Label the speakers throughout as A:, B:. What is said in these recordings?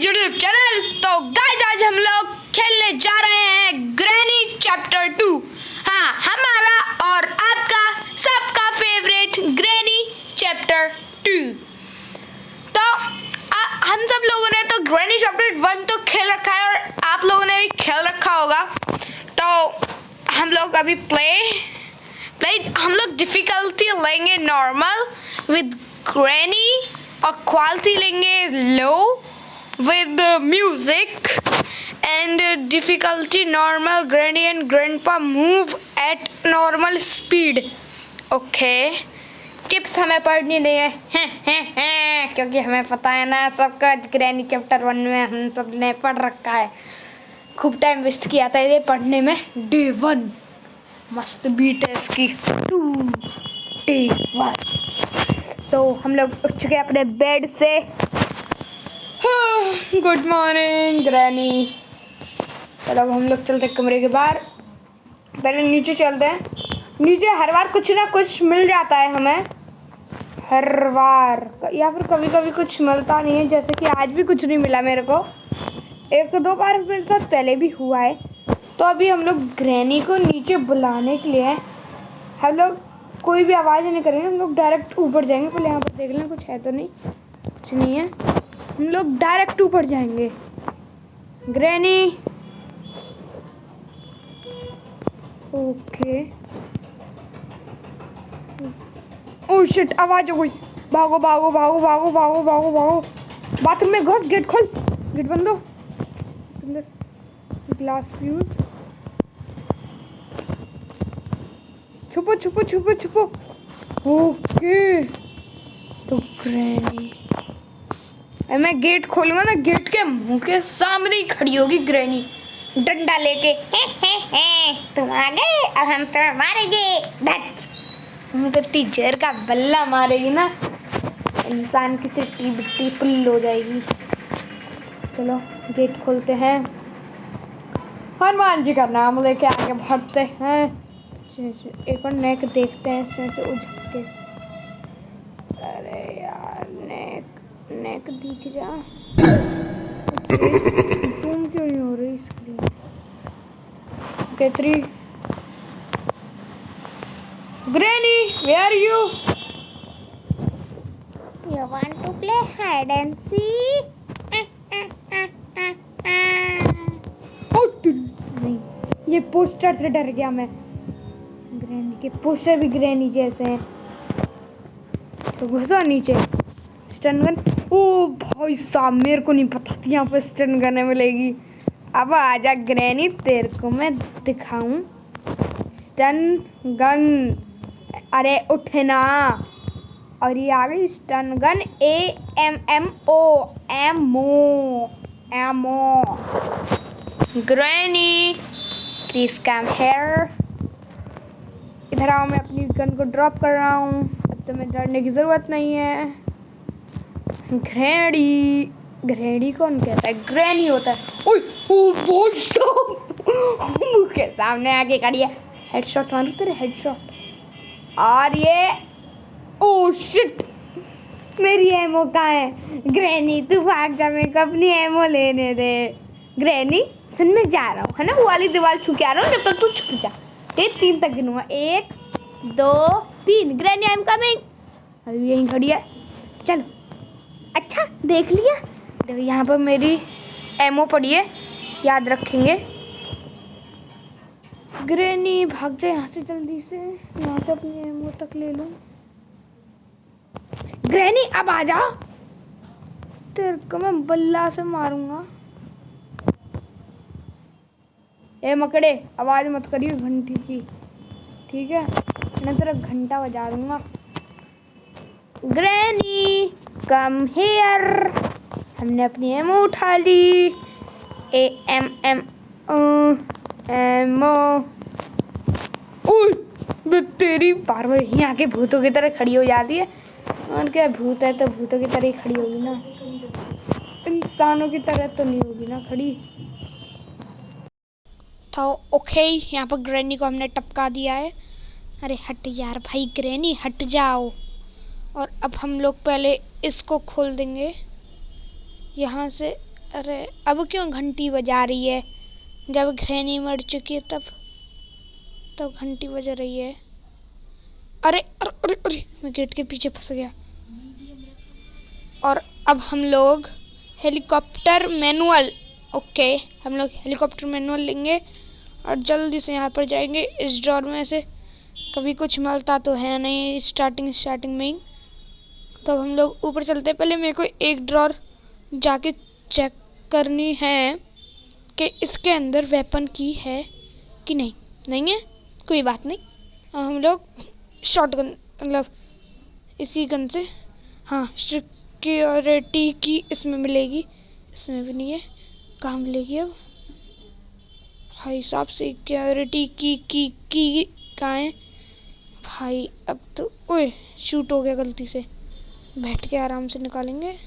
A: YouTube channel. तो guys आज हम लोग खेलने जा रहे हैं ग्रैनी चैप्टर 2। हाँ, हमारा और आपका सबका फेवरेट ग्रैनी चैप्टर 2। तो हम सब लोगों ने तो ग्रैनी चैप्टर 1 तो खेल रखा है और आप लोगों ने भी खेल रखा होगा। तो हम लोग अभी हम लोग डिफिकल्टी लेंगे नॉर्मल विद ग्रैनी और क्वालिटी लेंगे लो with music and difficulty normal. Granny and grandpa move at normal speed. Okay, tips हमें पढ़नी नहीं है क्योंकि हमें पता है ना सबका ग्रैनी चैप्टर 1 में हम सब ने पढ़ रखा है। खूब टाइम वेस्ट किया था ये पढ़ने में। डे 1 मस्त बीट है इसकी 2 डे 1। तो हम लोग उठ चुके हैं अपने बेड से। Good morning granny. चलो अब हम लोग चलते हैं कमरे के बाहर। पहले नीचे चलते हैं। नीचे हर बार कुछ ना कुछ मिल जाता है हमें, हर बार, या फिर कभी कभी कुछ मिलता नहीं है। जैसे कि आज भी कुछ नहीं मिला मेरे को। एक दो बार मेरे साथ पहले भी हुआ है। तो अभी हम लोग ग्रैनी को नीचे बुलाने के लिए हम लोग कोई भी आवाज़ नहीं करेंगे। हम लोग डायरेक्ट ऊपर जाएंगे। पहले यहाँ पर देख लें कुछ है तो नहीं। कुछ नहीं है। हम लोग डायरेक्ट ऊपर जाएंगे। Granny okay. ओह शिट, आवाज हो गई। भागो भागो भागो भागो भागो भागो भागो। बाथरूम में घुस। गेट खोल। गेट बंद दो। Glass fuse. छुपो छुपो छुपो छुपो। ओके तो ग्रैनी, मैं गेट खोलूंगा ना, गेट के मुंह के सामने ही खड़ी होगी ग्रैनी डंडा लेके। तुम आ गए, अब हम तुम्हें मारेंगे। धच, हमको टीचर का बल्ला मारेगी ना, इंसान की सिट्टी बिट्टी पुल हो जाएगी। चलो गेट खोलते हैं। हनुमान जी का नाम लेके आगे बढ़ते हैं। एक और नेक देखते हैं इसमें से उठ के। अरे यार नेक दिख जा। जूम क्यों नहीं हो रही screen? Okay 3। Granny, where are you? You want to play hide and seek? नहीं, ये पोस्टर से डर गया मैं। ग्रैनी के पोस्टर भी ग्रैनी जैसे हैं। तो घुसो नीचे। Stun gun. ओ भाई साहब, मेरे को नहीं पता थी यहाँ पर स्टन गन मिलेगी। अब आजा ग्रैनी, तेरे को मैं दिखाऊं स्टन गन। अरे उठना। और ये आ गई stun gun AMMO ammo. Granny please come here. इधर आओ, मैं अपनी गन को ड्रॉप कर रहा हूँ। अब तुम्हें डरने की जरूरत नहीं है। ग्रैनी कौन कहता है? ग्रैनी होता है। ओए ओ भाई साहब, मुंह के सामने आके खड़ी है। हेडशॉट मारू तेरे, हेडशॉट। और ये ओ शिट, मेरी एमो कहाँ है? ग्रैनी तू भाग जा, मेरे को अपनी एमो लेने दे। ग्रैनी सुन, मैं जा रहा हूँ, है ना, वो वाली दीवार छू के आ रहा हूँ। जब तक तू छुप जा। 3 तक गिनूंगा। 1 2 3। Granny I am coming. अभी यहीं खड़ी है। चलो। अच्छा देख लिया, देखो यहाँ पर मेरी एमो पड़ी है, याद रखेंगे। ग्रैनी भाग जाए यहाँ से जल्दी से। यहाँ से अपनी एमो तक ले लूँ। ग्रैनी अब आ जा, तेरे को मैं बल्ला से मारूंगा। ए मकड़े, आवाज मत करियो घंटी की, ठीक है? मैं तेरा घंटा बजा दूंगा। Granny come here. हमने अपनी एमो उठा ली। एमो। तेरी बार बार यहीं आके भूतों की तरह खड़ी हो जाती है। और क्या, भूत है तो भूतों की तरह ही खड़ी होगी ना, इंसानों की तरह तो नहीं होगी ना खड़ी। तो ओके, यहाँ पर ग्रैनी को हमने टपका दिया है। अरे हट यार भाई, ग्रैनी हट जाओ। और अब हम लोग पहले इसको खोल देंगे यहाँ से। अरे अब क्यों घंटी बजा रही है? जब ग्रैनी मर चुकी है तब घंटी बजा रही है। अरे अरे अरे अरे, मैं गेट के पीछे फंस गया। और अब हम लोग हेलीकॉप्टर मैनुअल, ओके, हम लोग हेलीकॉप्टर मैनुअल लेंगे और जल्दी से यहाँ पर जाएंगे। इस ड्रॉर में से कभी कुछ मिलता तो है नहीं स्टार्टिंग में ही, तो हम लोग ऊपर चलते। पहले मेरे को एक ड्रॉर जाके चेक करनी है कि इसके अंदर वेपन की है कि नहीं है, कोई बात नहीं। हम लोग शॉटगन मतलब इसी गन से, हाँ, सिक्योरिटी की इसमें मिलेगी, इसमें भी नहीं है, कहाँ मिलेगी अब भाई साहब? सिक्योरिटी की कहाँ है भाई? अब तो ओए शूट हो गया गलती से, बैठ के आराम से निकालेंगे।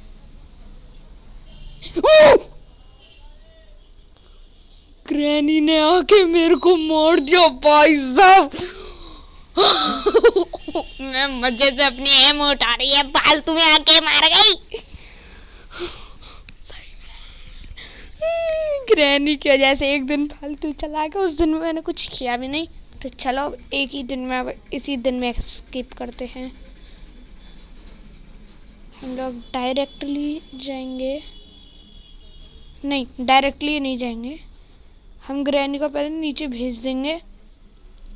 A: ग्रैनी ने आके मेरे को मार दिया भाई साहब। मैं मजे से अपनी एम उठा रही है, फालतू में आके मार गई। ग्रैनी की वजह से एक दिन फालतू चला गया। उस दिन में मैंने कुछ किया भी नहीं, तो चलो एक ही दिन में, इसी दिन में स्किप करते हैं। हम लोग डायरेक्टली जाएंगे, नहीं डायरेक्टली नहीं जाएंगे, हम ग्रैनी को पहले नीचे भेज देंगे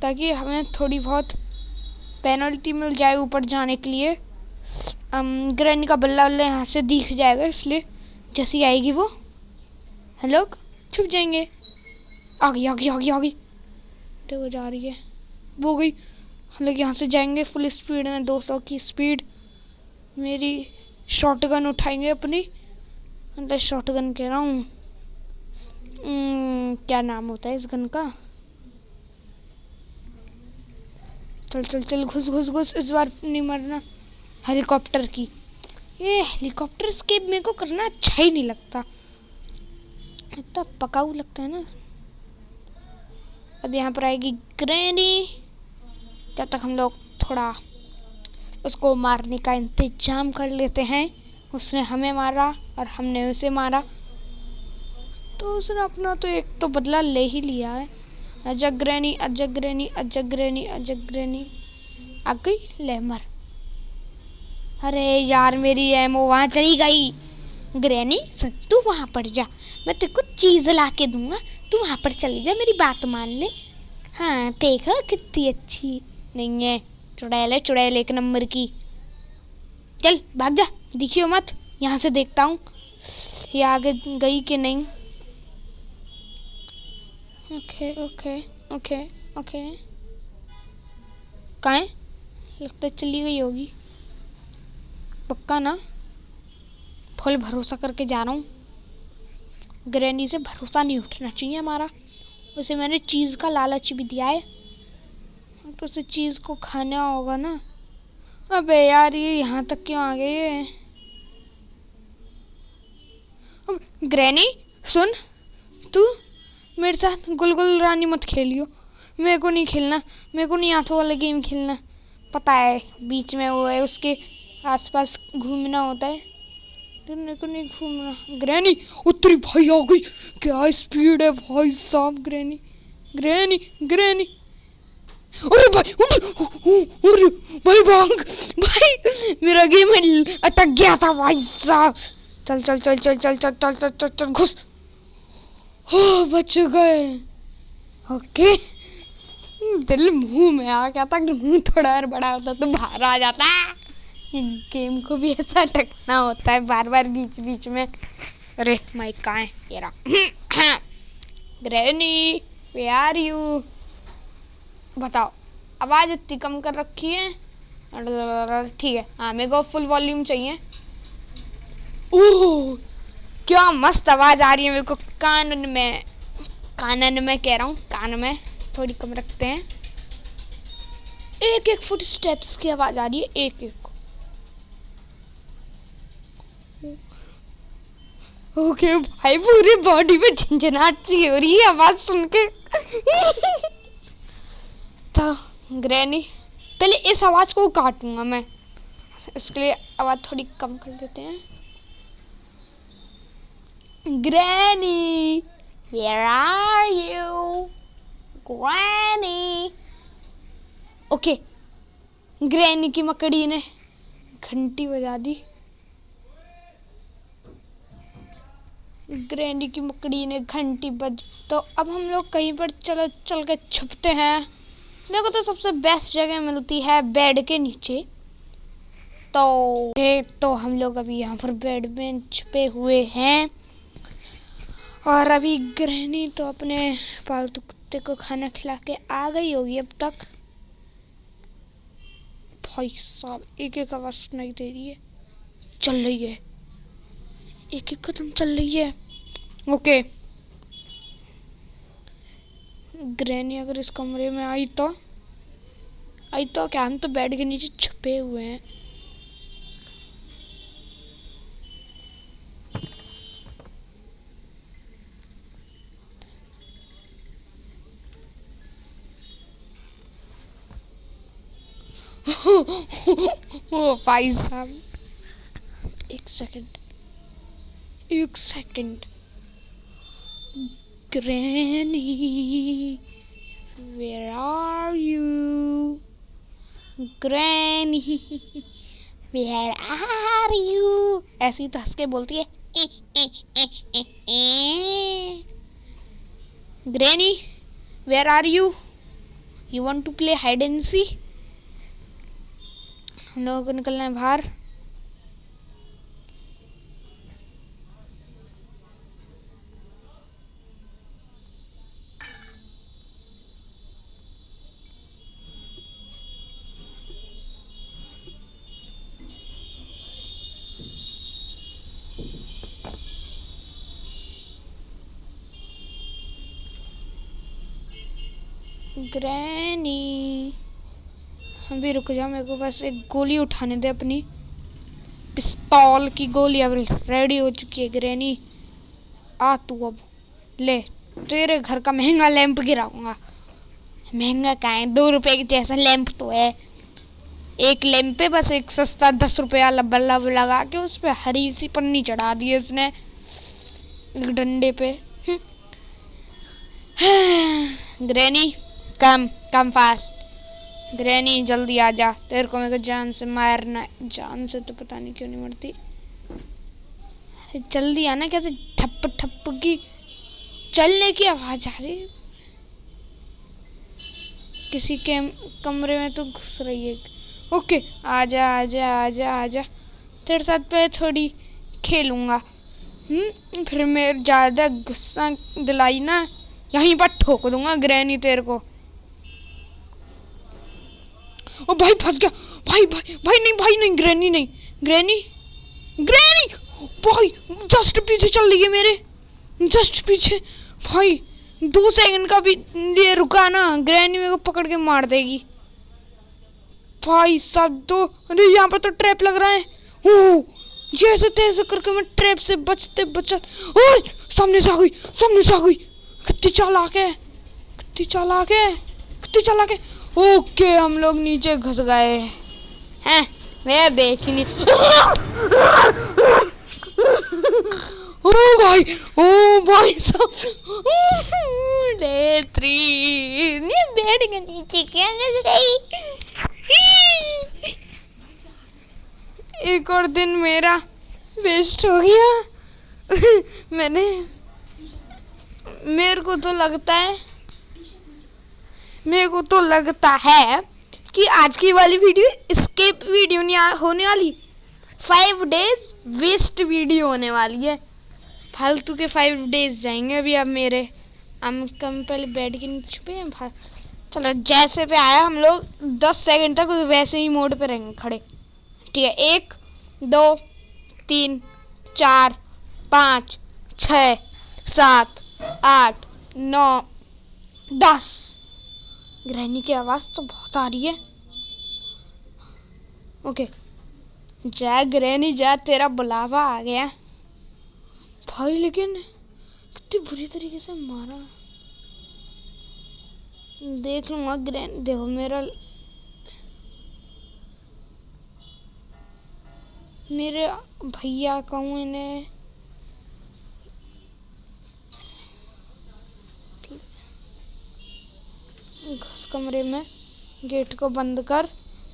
A: ताकि हमें थोड़ी बहुत पेनल्टी मिल जाए ऊपर जाने के लिए। ग्रैनी का बल्ला यहाँ से दिख जाएगा, इसलिए जैसी आएगी वो हम लोग छुप जाएंगे। आ गई देखो जा रही है, वो गई। हम लोग यहाँ से जाएंगे फुल स्पीड में, 200 की स्पीड। मेरी शॉटगन उठाएंगे अपनी, मतलब शॉटगन कह रहा हूँ, क्या नाम होता है इस गन का? चल घुस, इस बार नहीं मरना। हेलीकॉप्टर की, ये हेलीकॉप्टर एस्केप मेरे को करना अच्छा ही नहीं लगता, इतना पकाऊ लगता है ना। अब यहाँ पर आएगी ग्रैनी, जब तक हम लोग थोड़ा उसको मारने का इंतजाम कर लेते हैं। उसने हमें मारा और हमने उसे मारा, तो उसने अपना तो एक तो बदला ले ही लिया है। आजा ग्रैनी आ गई, ले मर। अरे यार मेरी एमओ वहाँ चली गई। ग्रैनी सुन, तू वहाँ पर जा, मैं तेरे को चीज ला के दूंगा, तू वहाँ पर चली जा, मेरी बात मान ले। हाँ देखो कितनी अच्छी नहीं है, चुड़ैल एक नंबर की। चल भाग जा, दिखियो मत, यहाँ से देखता हूँ ये आगे गई कि नहीं। ओके कहाँ है? लगता है चली गई होगी, पक्का ना? फुल भरोसा करके जा रहा हूँ। ग्रैनी से भरोसा नहीं उठना चाहिए हमारा, उसे मैंने चीज़ का लालच भी दिया है, तो उसे चीज़ को खाना होगा ना। अबे यार ये यहाँ तक क्यों आ गई है? ग्रैनी सुन, तू मेरे साथ गुलगुल रानी मत खेलियो, मेरे को नहीं खेलना, मेरे को नहीं हाथों वाला गेम खेलना। पता है बीच में वो है, उसके आसपास घूमना होता है, तो मेरे को नहीं घूमना। ग्रैनी उतरी भाई, आ गई, क्या स्पीड है भाई साहब। ग्रैनी अरे भाई भाग भाई, मेरा गेम अटक गया था भाई साहब। चल घुस। हो बच गए। ओके, दिल मुंह में आ गया था, मुंह थोड़ा और बड़ा होता तो बाहर आ जाता। गेम को भी ऐसा अटकना होता है बार बार बीच में। अरे माइक कहाँ है? ये रहा। Granny where are you? बताओ, आवाज इतनी कम कर रखी है? ठीक है, हाँ मेरे को फुल वॉल्यूम चाहिए। ओह क्या मस्त आवाज आ रही है मेरे को कानन में कह रहा हूँ, कान में थोड़ी कम रखते हैं। एक फुट स्टेप्स की आवाज आ रही है, एक ओके भाई, पूरी बॉडी में झंझनाहट सी हो रही है आवाज सुन के। तो ग्रैनी, पहले इस आवाज को काटूंगा मैं, इसके लिए आवाज थोड़ी कम कर देते हैं। Granny, where are you? Granny. Okay, granny की मकड़ी ने घंटी बजा दी। ग्रैनी की मकड़ी ने घंटी बज, तो अब हम लोग कहीं पर चल के छुपते हैं। मेरे को तो सबसे बेस्ट जगह मिलती है बेड के नीचे। तो हम लोग अभी यहाँ पर बेड में छुपे हुए हैं और अभी ग्रैनी तो अपने पालतू कुत्ते को खाना खिला के आ गई होगी अब तक। भाई साहब, एक एक आवाज सुनाई दे रही है, चल रही है, एक एक कदम चल रही है। ओके, ग्रैनी अगर इस कमरे में आई तो क्या, हम तो बेड के नीचे छुपे हुए हैं। ओ भाई साहब, एक second. Granny, where are you? Granny, where are you? ऐसी तो हंस के बोलती है। Granny, where are you? You want to play hide and seek? हम लोगों को निकलना है बाहर। ग्रैनी, अभी रुक जा, मेरे को बस एक गोली उठाने दे। अपनी पिस्तौल की गोली अब रेडी हो चुकी है। ग्रैनी, आ तू अब ले, तेरे घर का महंगा लैंप गिराऊंगा। महंगा क्या है, 2 रुपए की जैसा लैंप तो है। एक लैंप पे बस एक सस्ता 10 रुपया बल्ब लगा के उस पे हरी सी पन्नी चढ़ा दी है इसने एक डंडे पे। Granny, come fast. ग्रैनी जल्दी आ जा, तेरे को मेरे को जान से मारना है। जान से तो पता नहीं क्यों नहीं मरती। अरे जल्दी आना, कैसे ठप ठप की चलने की आवाज आ रही है। किसी के कमरे में तो घुस रही है। ओके, आजा आजा आजा आजा, तेरे साथ पे थोड़ी खेलूंगा। फिर मेरे ज्यादा गुस्सा दिलाई ना, यहीं पर ठोक दूंगा ग्रैनी तेरे को। ओ भाई, फंस गया। भाई नहीं, ग्रैनी नहीं, ग्रैनी भाई जस्ट पीछे चल रही है मेरे, जस्ट पीछे। भाई 2 सेकंड का भी लिए रुका ना, ग्रैनी मेरे को पकड़ के मार देगी। भाई सब तो, अरे यहाँ पर तो ट्रैप लग रहा है। जैसे तैसे करके मैं ट्रैप से बचते सामने से आ गई। कितनी चालाक है। ओके, हम लोग नीचे घुस गए हैं। मैं देख नहीं। ओ भाई साहब, डे 3 बेड के नीचे क्या घुस गई। एक और दिन मेरा वेस्ट हो गया। मेरे को तो लगता है कि आज की वाली वीडियो स्किप वीडियो नहीं होने वाली। 5 डेज वेस्ट वीडियो होने वाली है। फालतू के 5 डेज जाएंगे अभी अब मेरे। हम पहले बेड के नीचे छुपे हैं। चलो, जैसे पे आया हम लोग 10 सेकंड तक वैसे ही मोड पे रहेंगे खड़े। ठीक है, 1 2 3 4 5 6 7 8 9 10। ग्रैनी की आवाज तो बहुत आ रही है। ओके, जा ग्रैनी जा, तेरा बुलावा आ गया। भाई लेकिन कितनी बुरी तरीके से मारा। देख लूंगा ग्रैनी। देखो मेरे भैया कहूँ इन्हें, घुस कमरे में, गेट को बंद कर,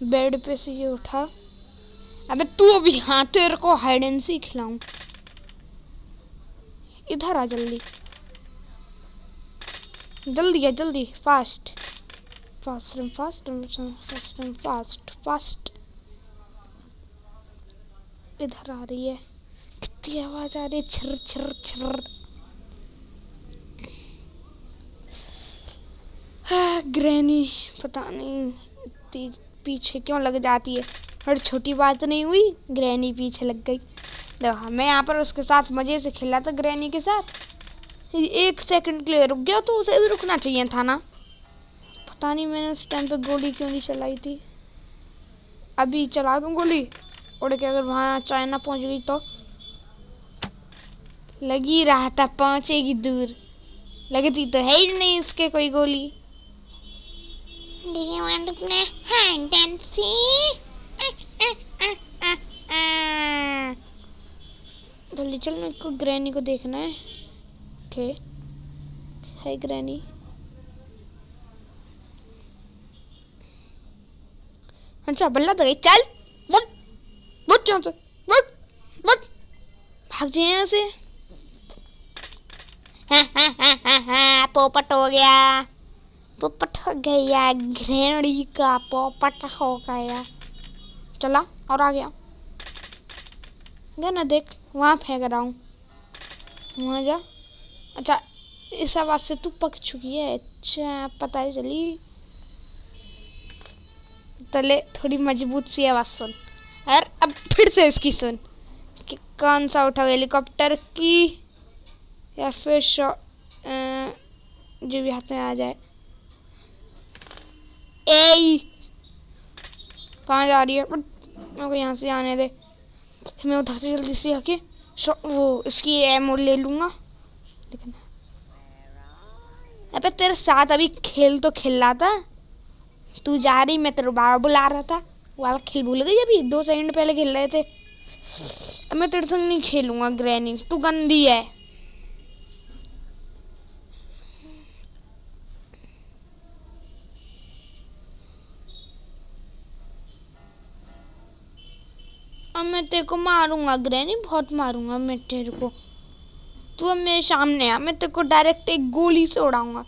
A: बेड पे से ये उठा। अबे तू अभी, हाँ तेरे को हाइड एंड सीक खिलाऊं। इधर आ जल्दी जल्दी है, जल्दी, fast fast fast fast fast fast. इधर आ रही है, कितनी आवाज आ रही है, छिर छिर छिर। ग्रैनी पता नहीं इतनी पीछे क्यों लग जाती है। और छोटी बात नहीं हुई, ग्रैनी पीछे लग गई। देखा, मैं यहाँ पर उसके साथ मजे से खेला था, ग्रैनी के साथ। 1 सेकंड के लिए रुक गया तो उसे भी रुकना चाहिए था ना। पता नहीं मैंने उस टाइम पे गोली क्यों नहीं चलाई थी। अभी चला दूं गोली, उड़ के अगर वहाँ चाइना पहुँच गई तो। लगी रहा था पहुँचेगी दूर, लगती तो है ही नहीं इसके कोई गोली। Do you want to play hide and seek? जल्दी चल, मेरे को ग्रैनी को देखना है। ओके, हाय ग्रैनी। अच्छा बल्ला तो गई, चल बट बट यहाँ से, बट बट भाग जाए यहाँ से। पोपट हो गया, पोपट हो गया, ग्रैनी का पोपट हो गया। चला और आ गया ना, देख वहाँ फेंक रहा हूँ, वहाँ जा। अच्छा इस आवाज से तू पक चुकी है, अच्छा पता है चली। तले थोड़ी मजबूत सी आवाज सुन, और अब फिर से इसकी सुन कि कौन सा उठा, हेलीकॉप्टर की या फिर जो भी हाथ में आ जाए। ए कहाँ जा रही है, मेरे को यहाँ से आने दे। मैं उधर से जल्दी से आके वो इसकी एमओ ले लूंगा। लेकिन अबे तेरे साथ अभी खेल तो खेल रहा था, तू जा रही, मैं तेरे बार बुला रहा था। वाला खेल भूल गई, अभी 2 सेकंड पहले खेल रहे थे। अब मैं तेरे संग नहीं खेलूंगा ग्रैनी, तू गंदी है। अब मैं तेरे को मारूंगा ग्रैनी, बहुत मारूंगा मैं तेरे को। तू अब मेरे सामने आ, मैं तेरे को डायरेक्ट एक गोली से उड़ाऊंगा।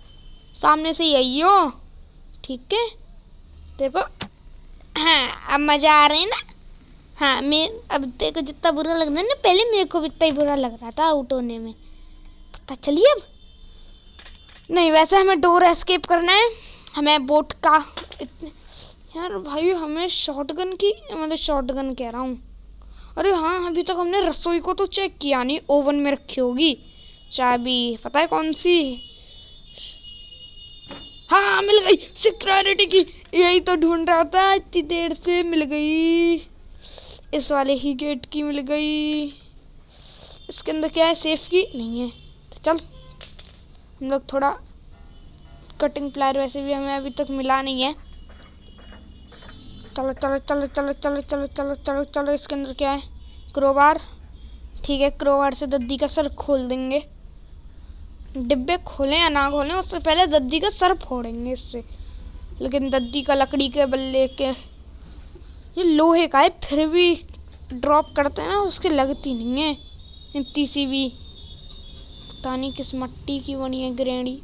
A: सामने से यही हो, ठीक है तेरे को। हाँ अब मजा आ रहा है ना। हाँ मैं अब तेरे को जितना बुरा लग रहा है ना, पहले मेरे को भी इतना ही बुरा लग रहा था आउट होने में, पता चलिए। अब नहीं, वैसे हमें डोर एस्केप करना है, हमें बोट का यार भाई, हमें शॉटगन की, मतलब शॉटगन कह रहा हूँ। अरे हाँ, अभी तक हमने रसोई को तो चेक किया नहीं, ओवन में रखी होगी चाबी, पता है कौन सी। हाँ मिल गई, सिक्योरिटी की, यही तो ढूंढ रहा था, इतनी देर से मिल गई। इस वाले ही गेट की मिल गई। इसके अंदर क्या है, सेफ की नहीं है तो चल हम लोग थोड़ा कटिंग प्लायर वैसे भी हमें अभी तक मिला नहीं है। चलो चलो चलो चलो चलो चलो चलो चलो चलो, इसके अंदर क्या है, क्रोबार, ठीक है क्रोबार से दद्दी का सर खोल देंगे। डिब्बे खोलें या ना खोलें, उससे पहले दद्दी का सर फोड़ेंगे इससे। लेकिन दद्दी का लकड़ी के बल्ले के, ये लोहे का है फिर भी ड्रॉप करते हैं ना, उसके लगती नहीं है इतनी सी भी। पता नहीं किस मट्टी की बनी है ग्रैनी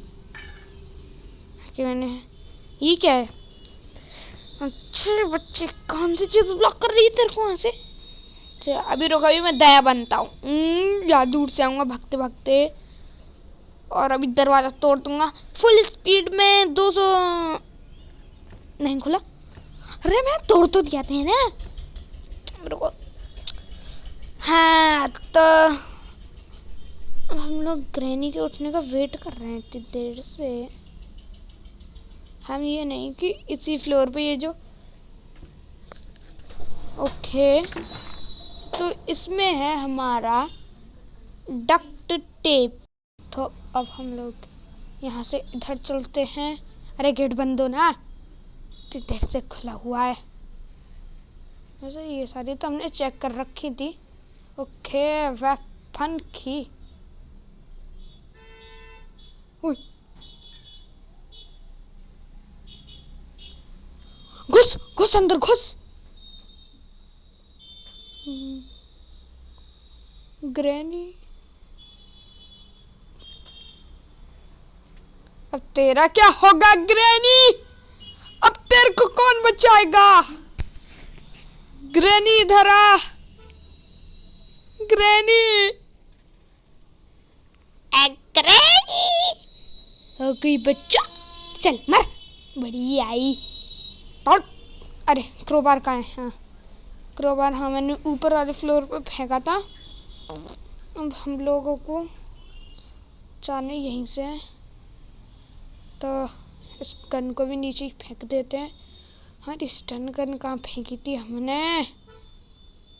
A: कि मैंने, ये क्या है। अच्छे बच्चे, कौन सी चीज ब्लॉक कर रही है तेरे को वहां से। अच्छा अभी रुको, अभी मैं दया बनता हूँ, या दूर से आऊंगा भागते भागते, और अभी दरवाजा तोड़ दूंगा फुल स्पीड में। 200 नहीं खुला, अरे मैं तोड़ तो दिया था ना मेरे को। हाँ तो हम लोग ग्रैनी के उठने का वेट कर रहे हैं इतनी देर से। हम ये नहीं कि इसी फ्लोर पे ये जो, ओके तो इसमें है हमारा डक्ट टेप। तो अब हम लोग यहाँ से इधर चलते हैं। अरे गेट बंद हो ना, इतनी देर से खुला हुआ है। वैसे ये सारी तो हमने चेक कर रखी थी। ओके वेपन की, घुस घुस अंदर घुस। ग्रैनी, अब तेरा क्या होगा ग्रैनी? अब तेरे को कौन बचाएगा? ग्रैनी इधर आ। ग्रैनी, ग्रैनी हो गई बच्चा, चल मर। बड़ी आई तोड़। अरे क्रोबार कहाँ है? हाँ क्रोबार, हाँ मैंने ऊपर वाले फ्लोर पे फेंका था। अब हम लोगों को जाने यहीं से, तो इस गन को भी नीचे ही फेंक देते हैं। हाँ स्टन गन कहाँ फेंकी थी हमने?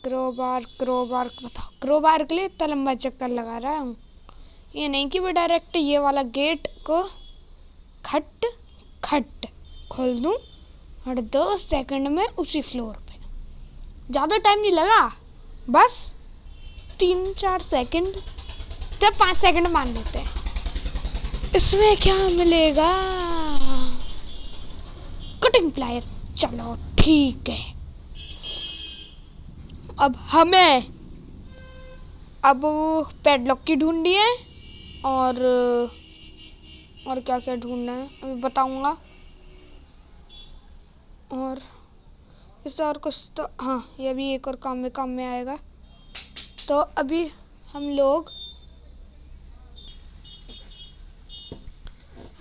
A: क्रोबार क्रोबार बताओ, क्रोबार के लिए इतना लंबा चक्कर लगा रहा हूँ। ये नहीं कि मैं डायरेक्ट ये वाला गेट को खट खट खोल दूँ और 2 सेकंड में उसी फ्लोर पे। ज़्यादा टाइम नहीं लगा, बस 3-4 सेकंड, जब 5 सेकंड मान लेते हैं। इसमें क्या मिलेगा? Cutting plier. चलो ठीक है। अब हमें पैडलॉक की ढूंढनी है और क्या क्या ढूंढना है अभी बताऊंगा। और इससे और कुछ तो, हाँ ये भी एक और काम में आएगा। तो अभी हम लोग,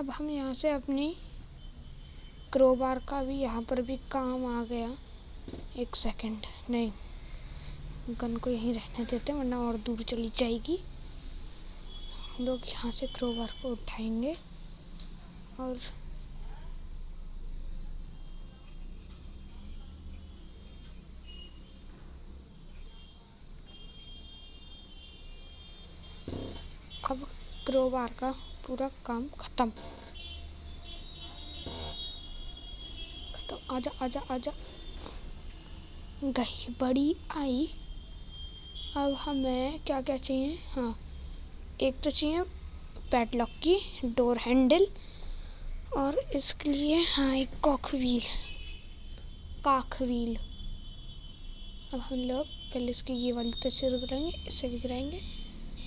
A: अब हम यहाँ से अपनी क्रोबार का भी यहाँ पर भी काम आ गया। 1 सेकंड, नहीं गन को यहीं रहने देते वरना और दूर चली जाएगी। हम लोग यहाँ से क्रोबार को उठाएंगे और अब क्रोबार का पूरा काम खत्म। आजा आजा आजा, गई बड़ी आई। अब हमें क्या क्या चाहिए? हाँ एक तो चाहिए पैडलॉक की डोर हैंडल, और इसके लिए हाँ एक कॉक व्हील। अब हम लोग पहले इसकी ये वाली तस्वीर गिराएंगे, इसे भी गिराएंगे।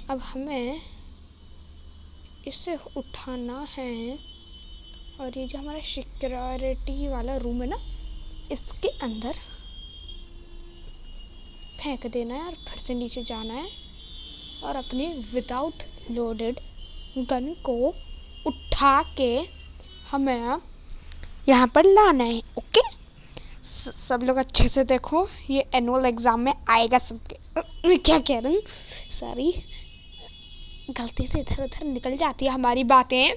A: अब हमें इसे उठाना है और ये जो हमारा सिक्योरिटी वाला रूम है ना, इसके अंदर फेंक देना है और फिर से नीचे जाना है और अपनी विदाउट लोडेड गन को उठा के हमें यहाँ पर लाना है। ओके सब लोग अच्छे से देखो, ये एनुअल एग्जाम में आएगा सबके। मैं क्या कह रही हूँ, सॉरी गलती से इधर उधर निकल जाती है हमारी बातें।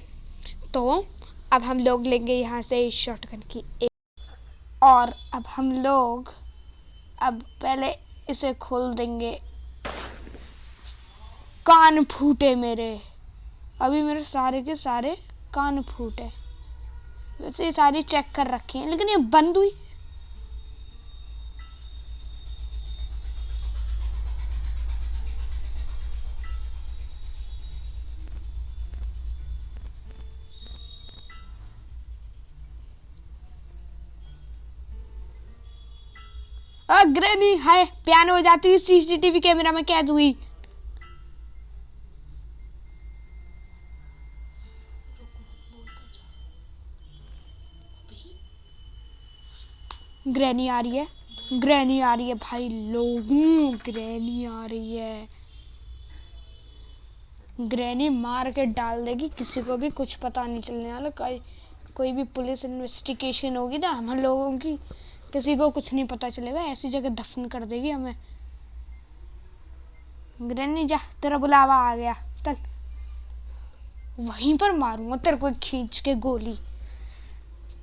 A: तो अब हम लोग लेंगे यहाँ से शॉटगन की और अब हम लोग पहले इसे खोल देंगे। कान फूटे मेरे, अभी मेरे सारे के सारे कान फूटे। वैसे ये सारी चेक कर रखी हैं लेकिन ये बंद हुई। ग्रैनी है, पियानो हो जाती है, सीसीटीवी कैमरा में कैद हुई। ग्रैनी आ रही है, ग्रैनी आ रही है भाई लोगों, ग्रैनी आ रही है। ग्रैनी मार के डाल देगी, किसी को भी कुछ पता नहीं चलने वाला। कोई भी पुलिस इन्वेस्टिगेशन होगी ना हम लोगों की, किसी को कुछ नहीं पता चलेगा, ऐसी जगह दफन कर देगी हमें। ग्रैनी जा, तेरा बुलावा आ गया, चल वहीं पर मारूंगा तेरे को, खींच के गोली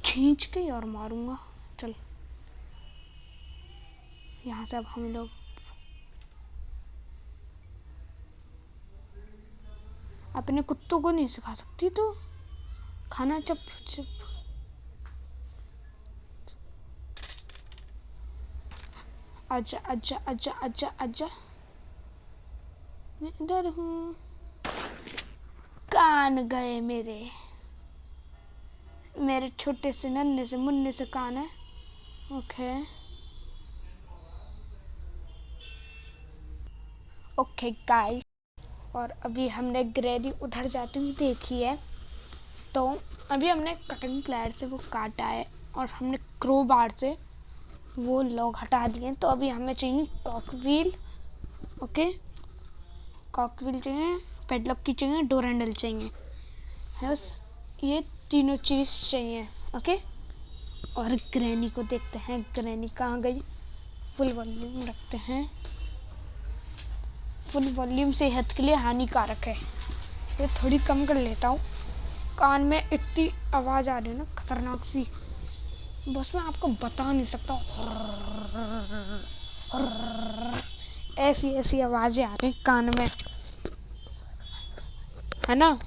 A: खींच के और मारूंगा। चल यहाँ से अब हम लोग अपने कुत्तों को नहीं सिखा सकती तो खाना चुप चुप। आजा आजा आजा आजा आजा, मैं इधर हूँ। कान गए मेरे छोटे से नन्हे से मुन्ने से कान है। ओके ओके गाइस, और अभी हमने ग्रेनी उधर जाती हुई देखी है। तो अभी हमने कटिंग प्लेयर से वो काटा है और हमने क्रोबार से वो लॉग हटा दिए। तो अभी हमें चाहिए कॉकव्हील। ओके, कॉकव्हील चाहिए, पेडलॉक की चाहिए, डोर हैंडल चाहिए, बस ये तीनों चीज़ चाहिए। ओके, और ग्रैनी को देखते हैं, ग्रैनी कहाँ गई। फुल वॉल्यूम रखते हैं, फुल वॉल्यूम सेहत के लिए हानिकारक है। ये थोड़ी कम कर लेता हूँ, कान में इतनी आवाज़ आ रही है ना खतरनाक सी, बस मैं आपको बता नहीं सकता। ऐसी ऐसी आवाज़ें आ रही कान में, है ना।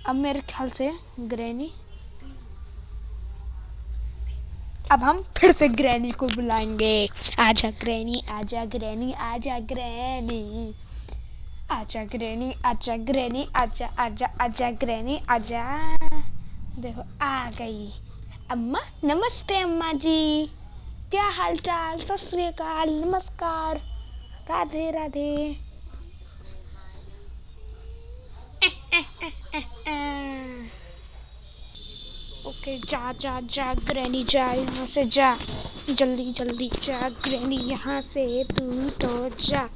A: अब मेरे ख्याल से ग्रैनी, अब हम फिर से ग्रैनी को बुलाएंगे। आजा ग्रैनी, आजा ग्रैनी, आजा ग्रैनी, आजा ग्रैनी, आजा ग्रैनी, आजा आजा आजा ग्रैनी आजा। देखो आ गई अम्मा। नमस्ते अम्मा जी, क्या हाल चाल, सत श्री अकाल, नमस्कार, राधे राधे। ओके, जा जा जा ग्रैनी, जा यहाँ से जा, जल्दी जल्दी जा ग्रैनी, यहाँ से तू तो जा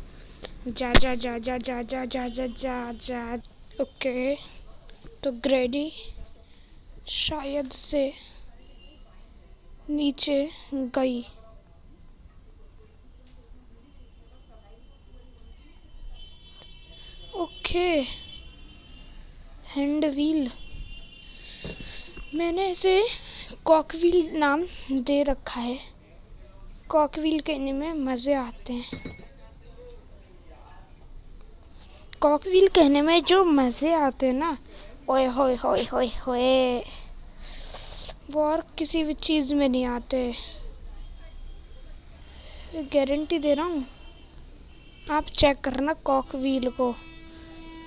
A: जा जा जा जा जा जा जा जा जा जा। ओके, तो ग्रैनी शायद से नीचे गई। ओके, हैंड व्हील, मैंने इसे कॉकव्हील नाम दे रखा है। कॉकव्हील कहने में मज़े आते हैं, कॉकव्हील कहने में जो मज़े आते हैं ना, ओए होए होए होए होए, वो और किसी भी चीज़ में नहीं आते। गारंटी दे रहा हूँ, आप चेक करना कॉकव्हील को,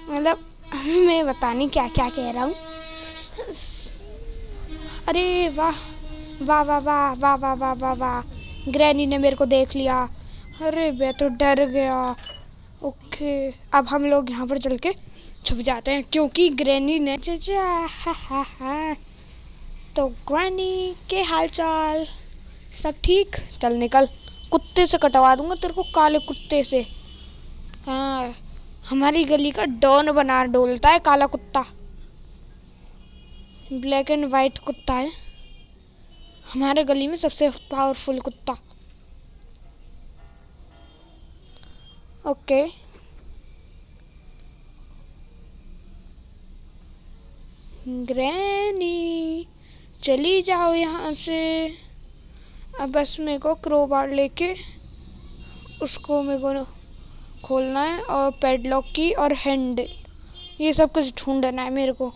A: मतलब मैं पता नहीं क्या क्या कह रहा हूँ। अरे वाह वाह वाह वाह वाह वाह वाह वाह वाह, ग्रैनी ने मेरे को देख लिया। अरे मैं तो डर गया। ओके, अब हम लोग यहाँ पर चल के छुप जाते हैं, क्योंकि ग्रैनी ने तो ग्रैनी के हाल चाल सब ठीक। चल निकल, कुत्ते से कटवा दूंगा तेरे को, काले कुत्ते से। हाँ, हमारी गली का डॉन बना डोलता है काला कुत्ता, ब्लैक एंड वाइट कुत्ता है हमारे गली में सबसे पावरफुल कुत्ता। ओके, ग्रैनी चली जाओ यहाँ से। अब बस मेरे को क्रोबार लेके उसको मेरे को खोलना है, और पैडलॉक की और हैंडल, ये सब कुछ ढूंढना है मेरे को।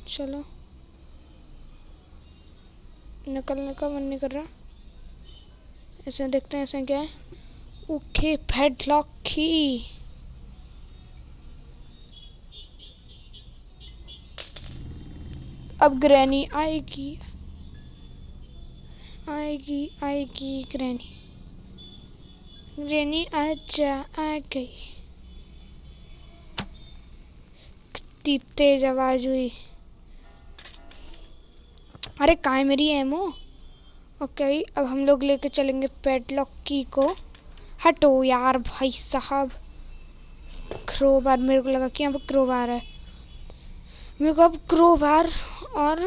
A: चलो, निकलने का मन नहीं कर रहा, ऐसे देखते हैं ऐसे क्या है। ओके, पैडलॉक की, अब ग्रैनी आएगी आएगी आएगी ग्रैनी, ग्रैनी आजा, आ गई। कितनी तेज आवाज हुई। अरे कहाँ है मेरी एमो। ओके, अब हम लोग लेके चलेंगे पैडलॉक की को। हटो यार भाई साहब, क्रोबार, मेरे को लगा कि यहाँ पर क्रोबार है। मेरे को अब क्रोबार और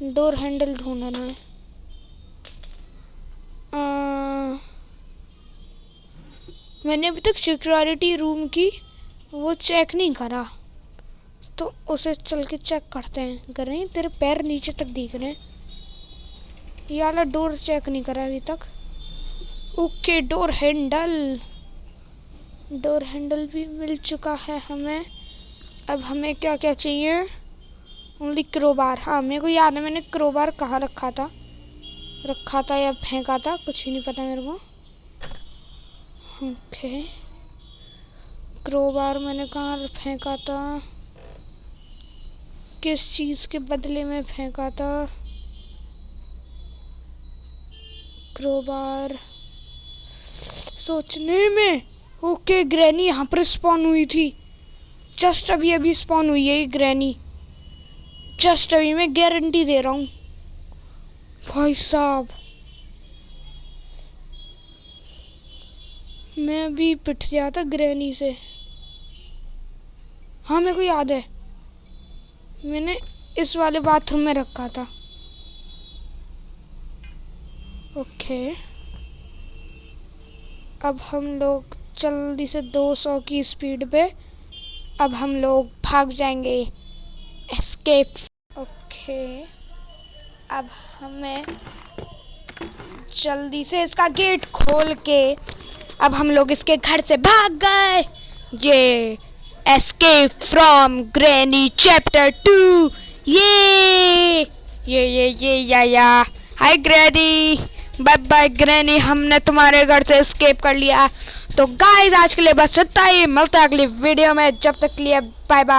A: डोर हैंडल ढूंढना है। मैंने अभी तक सिक्योरिटी रूम की वो चेक नहीं करा, तो उसे चल के चेक करते हैं। कर रही तेरे पैर नीचे तक दिख रहे हैं। ये वाला डोर चेक नहीं करा अभी तक। Okay, door handle, door handle भी मिल चुका है हमें। अब हमें क्या क्या चाहिए, ओनली क्रोबार। हाँ, मेरे को याद है मैंने क्रोबार कहाँ रखा था या फेंका था, कुछ भी नहीं पता मेरे को। ओके, क्रोबार मैंने कहाँ फेंका था, किस चीज के बदले में फेंका था? क्रोबार। सोचने में। ओके, ग्रैनी यहाँ पर स्पॉन हुई थी। जस्ट अभी अभी स्पॉन हुई है ये ग्रैनी। जस्ट अभी, मैं गारंटी दे रहा हूँ भाई साहब। मैं अभी पिट जाता ग्रैनी से। हाँ, मेरे को याद है, मैंने इस वाले बाथरूम में रखा था। ओके, अब हम लोग जल्दी से 200 की स्पीड पे अब हम लोग भाग जाएंगे। एस्केप। ओके, अब हमें जल्दी से इसका गेट खोल के अब हम लोग इसके घर से भाग गए। ये एस्केप फ्रॉम ग्रैनी चैप्टर 2। ये या हाय ग्रैनी, बाय बाय ग्रैनी, हमने तुम्हारे घर से एस्केप कर लिया। तो गाइस, आज के लिए बस इतना ही। मिलते हैं अगली वीडियो में, जब तक के लिए बाय बाय।